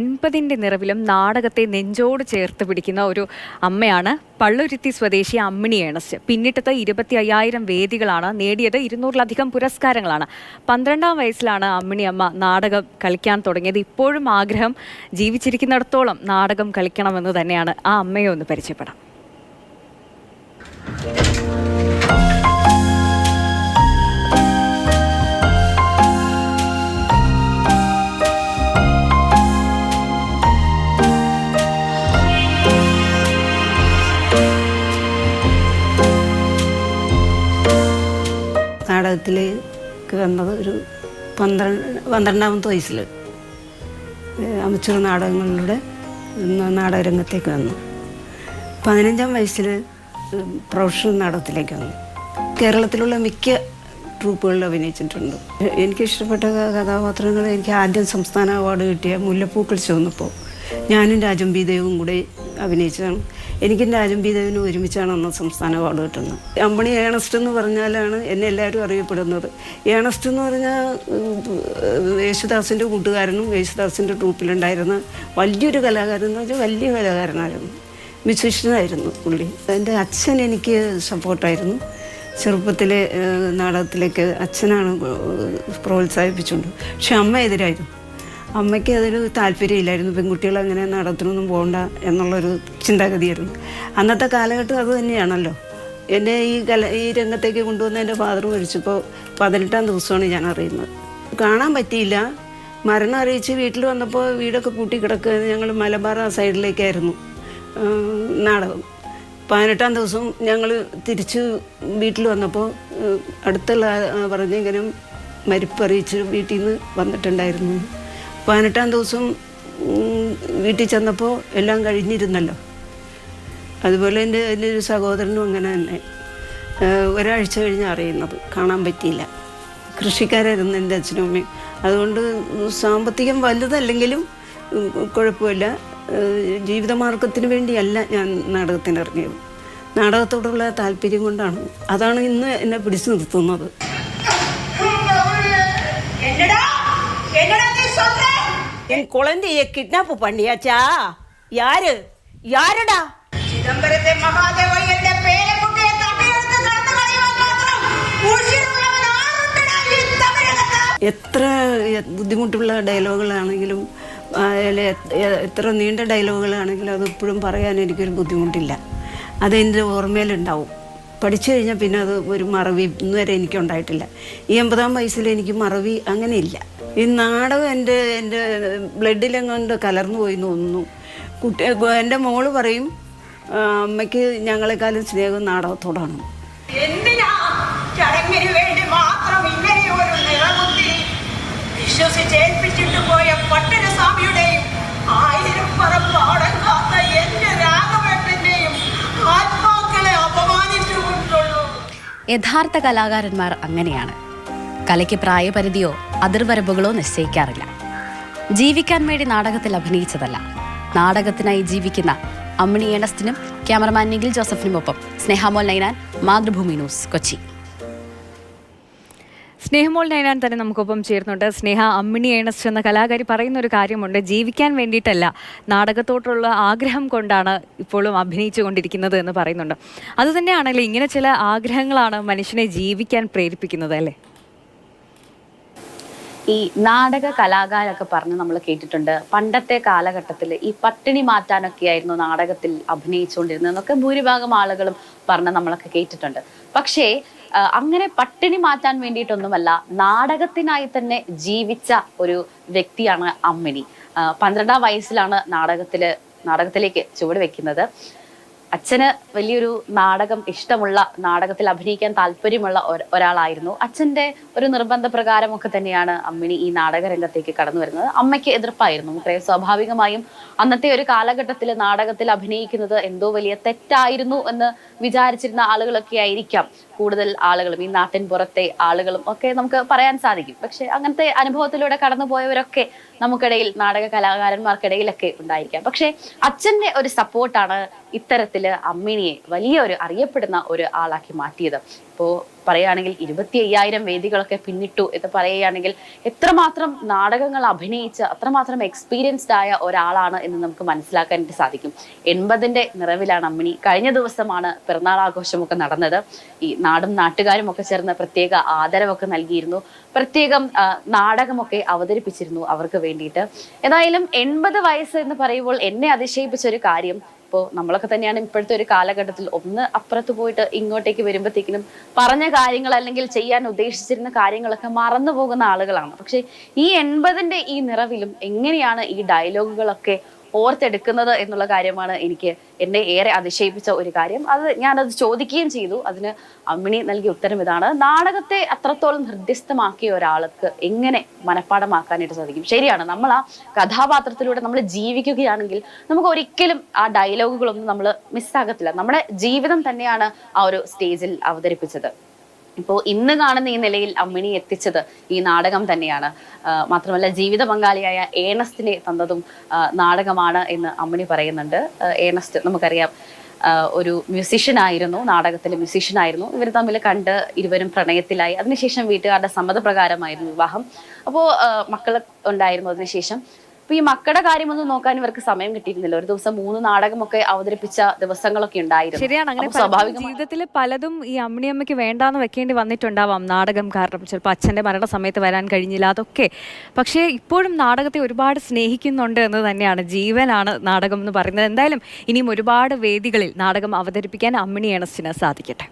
എൺപതിൻ്റെ നിറവിലും നാടകത്തെ നെഞ്ചോട് ചേർത്ത് പിടിക്കുന്ന ഒരു അമ്മയാണ് പള്ളുരുത്തി സ്വദേശി അമ്മിണി ഏണസ്റ്റ്. പിന്നിട്ടത് 25,000 വേദികളാണ്, നേടിയത് 200-ലധികം പുരസ്കാരങ്ങളാണ്. 12-ാം വയസ്സിലാണ് അമ്മിണി അമ്മ നാടകം കളിക്കാൻ തുടങ്ങിയത്. ഇപ്പോഴും ആഗ്രഹം ജീവിച്ചിരിക്കുന്നിടത്തോളം നാടകം കളിക്കണമെന്ന് തന്നെയാണ്. ആ അമ്മയെ ഒന്ന് പരിചയപ്പെടാം. നാടകത്തിലേക്ക് വന്നത് ഒരു 12-ാമത്തെ വയസ്സിൽ അമച്ചൂർ നാടകങ്ങളിലൂടെ നാടകരംഗത്തേക്ക് വന്നു. 15-ാം വയസ്സിൽ പ്രൊഫഷണൽ നാടകത്തിലേക്ക് വന്നു. കേരളത്തിലുള്ള മിക്ക ട്രൂപ്പുകളിൽ അഭിനയിച്ചിട്ടുണ്ട്. എനിക്കിഷ്ടപ്പെട്ട കഥാപാത്രങ്ങൾ, എനിക്ക് ആദ്യം സംസ്ഥാന അവാർഡ് കിട്ടിയ മുല്ലപ്പൂക്കൾ ചുവന്നപ്പോൾ ഞാനും രാജം ബി ദേവും കൂടെ അഭിനയിച്ചതാണ്. എനിക്കും രാജം ബി ദേവിനും ഒരുമിച്ചാണ് അന്ന് സംസ്ഥാന അവാർഡ് കിട്ടുന്നത്. അമ്മിണി ഏണസ്റ്റ് എന്ന് പറഞ്ഞാലാണ് എന്നെ എല്ലാവരും അറിയപ്പെടുന്നത്. ഏണസ്റ്റ് എന്ന് പറഞ്ഞാൽ യേശുദാസിൻ്റെ കൂട്ടുകാരനും യേശുദാസിൻ്റെ ട്രൂപ്പിലുണ്ടായിരുന്ന വലിയൊരു കലാകാരൻ എന്ന് വെച്ചാൽ വലിയ കലാകാരനായിരുന്നു, മ്യൂസീഷ്യനായിരുന്നു പുള്ളി. എൻ്റെ അച്ഛൻ എനിക്ക് സപ്പോർട്ടായിരുന്നു. ചെറുപ്പത്തിലെ നാടകത്തിലേക്ക് അച്ഛനാണ് പ്രോത്സാഹിപ്പിച്ചുകൊണ്ട്. പക്ഷെ അമ്മ എതിരായിരുന്നു. അമ്മയ്ക്ക് അതിൽ താല്പര്യമില്ലായിരുന്നു. പെൺകുട്ടികൾ അങ്ങനെ നാടകത്തിനൊന്നും പോകണ്ട എന്നുള്ളൊരു ചിന്താഗതിയായിരുന്നു. അന്നത്തെ കാലഘട്ടം അത് തന്നെയാണല്ലോ. എന്നെ ഈ രംഗത്തേക്ക് കൊണ്ടുവന്ന എൻ്റെ ഫാദർ മരിച്ചപ്പോൾ 18-ാം ദിവസമാണ് ഞാൻ അറിയുന്നത്. കാണാൻ പറ്റിയില്ല. മരണം അറിയിച്ച് വീട്ടിൽ വന്നപ്പോൾ വീടൊക്കെ പൂട്ടി കിടക്കുക. ഞങ്ങൾ മലബാർ ആ സൈഡിലേക്കായിരുന്നു നാടകം. 18-ാം ദിവസം ഞങ്ങൾ തിരിച്ച് വീട്ടിൽ വന്നപ്പോൾ അടുത്തുള്ള പറഞ്ഞെങ്കിലും മരിപ്പറിയിച്ച് വീട്ടിൽ നിന്ന് വന്നിട്ടുണ്ടായിരുന്നു. 18-ാം ദിവസം വീട്ടിൽ ചെന്നപ്പോൾ എല്ലാം കഴിഞ്ഞിരുന്നല്ലോ. അതുപോലെ എൻ്റെ ഒരു സഹോദരനും അങ്ങനെ തന്നെ ഒരാഴ്ച കഴിഞ്ഞ് അറിയുന്നത്. കാണാൻ പറ്റിയില്ല. കൃഷിക്കാരായിരുന്നു എൻ്റെ അച്ഛനും അമ്മയും. അതുകൊണ്ട് സാമ്പത്തികം വലുതല്ലെങ്കിലും കുഴപ്പമില്ല. ജീവിതമാർഗത്തിന് വേണ്ടിയല്ല ഞാൻ നാടകത്തിന് ഇറങ്ങിയത്. നാടകത്തോടുള്ള താല്പര്യം കൊണ്ടാണ്. അതാണ് ഇന്ന് എന്നെ പിടിച്ചു നിർത്തുന്നത്. என் குழந்தைய கிட்னாப் பண்ணியாச்சா? யாரு யாருடா? சிதம்பரத்தை மகாதேவ என்ற பேரை கொண்டு தட்டி எடுத்து கடந்து കളയുവാൻ മാത്രം ഉശിരുള്ളവൻ ആരുണ്ടടാ ഈ തമിഴകത്ത്? എത്ര ബുദ്ധിമുട്ടുള്ള ഡയലോഗുകളാണെങ്കിലും എത്ര നീണ്ട ഡയലോഗുകളാണെങ്കിലും അതിപ്പോഴും പറയാൻ എനിക്കൊരു ബുദ്ധിമുട്ടില്ല. അതെൻ്റെ ഓർമ്മയിലുണ്ടാവും. പഠിച്ചു കഴിഞ്ഞാൽ പിന്നെ അത് ഒരു മറവി ഇന്നുവരെ എനിക്കുണ്ടായിട്ടില്ല. ഈ 80-ാം വയസ്സിൽ എനിക്ക് മറവി അങ്ങനെയില്ല. ഈ നാടകം എൻ്റെ ബ്ലഡിലെങ്ങാണ്ട് കലർന്നു പോയി തോന്നുന്നു. എൻ്റെ മോള് പറയും അമ്മയ്ക്ക് ഞങ്ങളെക്കാളും സ്നേഹം നാടകത്തോടാണ്. എന്തിനാ ചടങ്ങിന് വേണ്ടി മാത്രം ഇങ്ങനെ ഒരു നിറകുത്തി വിശ്വസിച്ചേൽപ്പിച്ചിട്ട് പോയ പട്ടണസ്വാമിയുടെയും 1000 പറമ്പ് അടങ്ങാത്ത എൻ്റെ രാഘവേട്ടൻ്റെയും ആത്മാക്കളെ അപമാനിച്ചുകൊണ്ടുള്ളൂ. യഥാർത്ഥ കലാകാരന്മാർ അങ്ങനെയാണ്. കലയ്ക്ക് പ്രായപരിധിയോ അതിർവരമ്പുകളോ നിശ്ചയിക്കാറില്ല. ജീവിക്കാൻ വേണ്ടി നാടകത്തിൽ അഭിനയിച്ചതല്ല, നാടകത്തിനായി ജീവിക്കുന്ന അമ്മിണി ഏണസ്റ്റിനും ക്യാമറമാൻ നിഖിൽ ജോസഫിനുമൊപ്പം സ്നേഹമോൾ നൈനാൻ, മാതൃഭൂമി ന്യൂസ്, കൊച്ചി. സ്നേഹമോൾ നൈനാൻ തന്നെ നമുക്കൊപ്പം ചേർന്നുണ്ട്. സ്നേഹ, അമ്മിണി ഏണസ്റ്റ് എന്ന കലാകാരി പറയുന്ന ഒരു കാര്യമുണ്ട്, ജീവിക്കാൻ വേണ്ടിയിട്ടല്ല നാടകത്തോട്ടുള്ള ആഗ്രഹം കൊണ്ടാണ് ഇപ്പോഴും അഭിനയിച്ചു കൊണ്ടിരിക്കുന്നത് എന്ന് പറയുന്നുണ്ട്. അതുതന്നെയാണല്ലേ ഇങ്ങനെ ചില ആഗ്രഹങ്ങളാണ് മനുഷ്യനെ ജീവിക്കാൻ പ്രേരിപ്പിക്കുന്നത് അല്ലേ? ഈ നാടക കലാകാരൊക്കെ പറഞ്ഞ് നമ്മൾ കേട്ടിട്ടുണ്ട്, പണ്ടത്തെ കാലഘട്ടത്തിൽ ഈ പട്ടിണി മാറ്റാനൊക്കെയായിരുന്നു നാടകത്തിൽ അഭിനയിച്ചുകൊണ്ടിരുന്നതെന്നൊക്കെ ഭൂരിഭാഗം ആളുകളും പറഞ്ഞ് നമ്മളൊക്കെ കേട്ടിട്ടുണ്ട്. പക്ഷേ അങ്ങനെ പട്ടിണി മാറ്റാൻ വേണ്ടിയിട്ടൊന്നുമല്ല, നാടകത്തിനായി തന്നെ ജീവിച്ച ഒരു വ്യക്തിയാണ് അമ്മിണി. 12-ാം വയസ്സിലാണ് നാടകത്തിലേക്ക് ചുവട് വെക്കുന്നത്. അച്ഛന് വലിയൊരു നാടകം ഇഷ്ടമുള്ള, നാടകത്തിൽ അഭിനയിക്കാൻ താല്പര്യമുള്ള ഒരാളായിരുന്നു. അച്ഛൻ്റെ ഒരു നിർബന്ധ പ്രകാരമൊക്കെ തന്നെയാണ് അമ്മിണി ഈ നാടകരംഗത്തേക്ക് കടന്നു വരുന്നത്. അമ്മയ്ക്ക് എതിർപ്പായിരുന്നു. നമുക്കറിയാം, സ്വാഭാവികമായും അന്നത്തെ ഒരു കാലഘട്ടത്തിൽ നാടകത്തിൽ അഭിനയിക്കുന്നത് എന്തോ വലിയ തെറ്റായിരുന്നു എന്ന് വിചാരിച്ചിരുന്ന ആളുകളൊക്കെ ആയിരിക്കാം കൂടുതൽ ആളുകളും, ഈ നാട്ടിൻ പുറത്തെ ആളുകളും ഒക്കെ നമുക്ക് പറയാൻ സാധിക്കും. പക്ഷെ അങ്ങനത്തെ അനുഭവത്തിലൂടെ കടന്നുപോയവരൊക്കെ നമുക്കിടയിൽ, നാടക കലാകാരന്മാർക്കിടയിലൊക്കെ ഉണ്ടായിരിക്കാം. പക്ഷെ അച്ഛൻ്റെ ഒരു സപ്പോർട്ടാണ് ഇത്തരത്തില് അമ്മിണിയെ വലിയ ഒരു അറിയപ്പെടുന്ന ഒരു ആളാക്കി മാറ്റിയത്. ഇപ്പോൾ പറയുകയാണെങ്കിൽ 25,000 വേദികളൊക്കെ പിന്നിട്ടു എന്ന് പറയുകയാണെങ്കിൽ എത്രമാത്രം നാടകങ്ങൾ അഭിനയിച്ച് അത്രമാത്രം എക്സ്പീരിയൻസ്ഡ് ആയ ഒരാളാണ് എന്ന് നമുക്ക് മനസ്സിലാക്കാനായിട്ട് സാധിക്കും. 80ന്റെ നിറവിലാണ് അമ്മിണി. കഴിഞ്ഞ ദിവസമാണ് പിറന്നാൾ ആഘോഷമൊക്കെ നടന്നത്. ഈ നാടും നാട്ടുകാരും ഒക്കെ ചേർന്ന് പ്രത്യേക ആദരവൊക്കെ നൽകിയിരുന്നു, പ്രത്യേകം നാടകമൊക്കെ അവതരിപ്പിച്ചിരുന്നു അവർക്ക് വേണ്ടിയിട്ട്. ഏതായാലും 80 വയസ്സ് എന്ന് പറയുമ്പോൾ എന്നെ അതിശയിപ്പിച്ച ഒരു കാര്യം, ഇപ്പോൾ നമ്മളൊക്കെ തന്നെയാണ് ഇപ്പോഴത്തെ ഒരു കാലഘട്ടത്തിൽ ഒന്ന് അപ്പുറത്ത് പോയിട്ട് ഇങ്ങോട്ടേക്ക് വരുമ്പോഴത്തേക്കിനും പറഞ്ഞ കാര്യങ്ങൾ അല്ലെങ്കിൽ ചെയ്യാൻ ഉദ്ദേശിച്ചിരുന്ന കാര്യങ്ങളൊക്കെ മറന്നു പോകുന്ന ആളുകളാണ്. പക്ഷെ ഈ 80ന്റെ ഈ നിറവിലും എങ്ങനെയാണ് ഈ ഡയലോഗുകളൊക്കെ ഓർത്തെടുക്കുന്നത് എന്നുള്ള കാര്യമാണ് എന്നെ ഏറെ അതിശയിപ്പിച്ച ഒരു കാര്യം. ഞാനത് ചോദിക്കുകയും ചെയ്തു. അതിന് അമ്മിണി നൽകിയ ഉത്തരം ഇതാണ്: നാടകത്തെ അത്രത്തോളം ഹൃദ്യസ്ഥമാക്കിയ ഒരാൾക്ക് എങ്ങനെ മനഃപ്പാടമാക്കാനായിട്ട് സാധിക്കും? ശരിയാണ്, നമ്മൾ ആ കഥാപാത്രത്തിലൂടെ നമ്മൾ ജീവിക്കുകയാണെങ്കിൽ നമുക്ക് ഒരിക്കലും ആ ഡയലോഗുകളൊന്നും നമ്മൾ മിസ്സാകത്തില്ല. നമ്മുടെ ജീവിതം തന്നെയാണ് ആ ഒരു സ്റ്റേജിൽ അവതരിപ്പിച്ചത്. ഇപ്പോൾ ഇന്ന് കാണുന്ന ഈ നിലയിൽ അമ്മിണി എത്തിച്ചത് ഈ നാടകം തന്നെയാണ്. മാത്രമല്ല ജീവിത പങ്കാളിയായ ഏണസ്റ്റിനെ തന്നതും നാടകമാണ് എന്ന് അമ്മിണി പറയുന്നുണ്ട്. ഏണസ്റ്റ് നമുക്കറിയാം ഒരു മ്യൂസിഷ്യനായിരുന്നു, നാടകത്തിലെ മ്യൂസിഷ്യനായിരുന്നു. ഇവർ തമ്മിൽ കണ്ട് ഇരുവരും പ്രണയത്തിലായി. അതിനുശേഷം വീട്ടുകാരുടെ സമ്മതപ്രകാരമായിരുന്നു വിവാഹം. അപ്പോൾ മക്കൾ ഉണ്ടായിരുന്നു അതിനുശേഷം. അപ്പൊ ഈ മക്കളുടെ കാര്യമൊന്നും നോക്കാൻ ഇവർക്ക് സമയം കിട്ടിയിരുന്നില്ല. ഒരു ദിവസം 3 നാടകമൊക്കെ അവതരിപ്പിച്ച ദിവസങ്ങളൊക്കെ ഉണ്ടായിരുന്നു. ശരിയാണ്. അങ്ങനെ ജീവിതത്തിൽ പലതും ഈ അമ്മിണിയമ്മയ്ക്ക് വേണ്ടാന്ന് വെക്കേണ്ടി വന്നിട്ടുണ്ടാവാം നാടകം കാരണം. ചിലപ്പോൾ അച്ഛൻ്റെ മരണ സമയത്ത് വരാൻ കഴിഞ്ഞില്ല, അതൊക്കെ. പക്ഷേ ഇപ്പോഴും നാടകത്തെ ഒരുപാട് സ്നേഹിക്കുന്നുണ്ട് എന്ന് തന്നെയാണ്. ജീവനാണ് നാടകം എന്ന് പറയുന്നത്. എന്തായാലും ഇനിയും ഒരുപാട് വേദികളിൽ നാടകം അവതരിപ്പിക്കാൻ അമ്മിണി ഏണസ്റ്റിന് സാധിക്കട്ടെ.